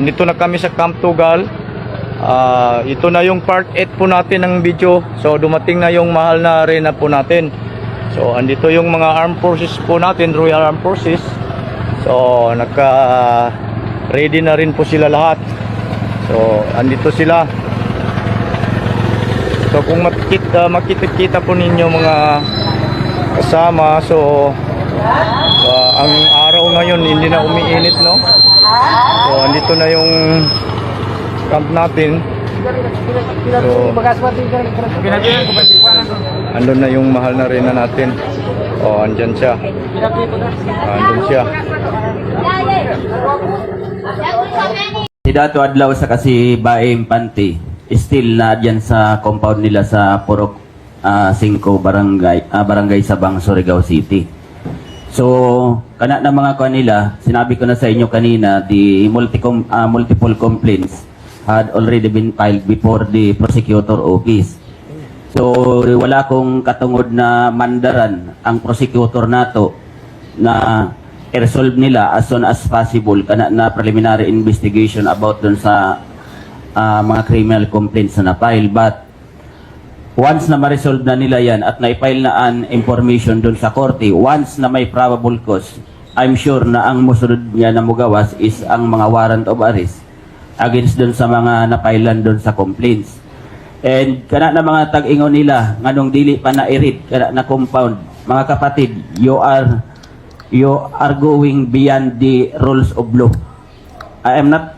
andito na kami sa Camp Tugal. Ito na yung part 8 po natin ng video. So dumating na yung mahal na arena po natin. So andito yung mga armed forces po natin, Royal Armed Forces. So ready na rin po sila lahat. So andito sila. So kung makikita po ninyo mga kasama, so ang araw ngayon hindi na umiinit, no? So andito na yung camp natin. So andun na yung mahal na reyna natin. O andyan siya. Andun siya. Si Dato Adlaw sa kasi Baeng Panti still na dyan sa compound nila sa Purok 5 barangay Sabang, Surigao City. So kana na mga kanila, sinabi ko na sa inyo kanina, the multiple complaints had already been filed before the prosecutor office. So wala kong katungod na mandaran ang prosecutor nato na i-resolve nila as soon as possible kana na preliminary investigation about dun sa mga criminal complaints na na-file. But once na ma-resolve na nila yan at na-file na an information dun sa korte, once na may probable cause, I'm sure na ang musunod niya na mugawas is ang mga warrant of arrest against dun sa mga na-filean dun sa complaints. And kana na mga tag-ingon nila nganong dili pa na-irit kana na compound, mga kapatid, you are going beyond the rules of law. I am not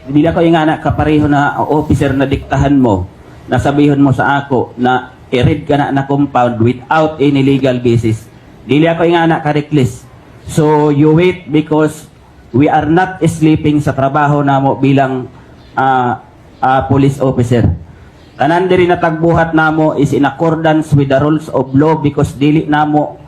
hindi ako yung anak kapareho na officer na diktahan mo, na sabihon mo sa ako na i-read ka na compound without any legal basis. Dili ako yung anak ka-reckless. So you wait because we are not sleeping sa trabaho namo bilang police officer. Tanan diri na tagbuhat namo is in accordance with the rules of law because dili namo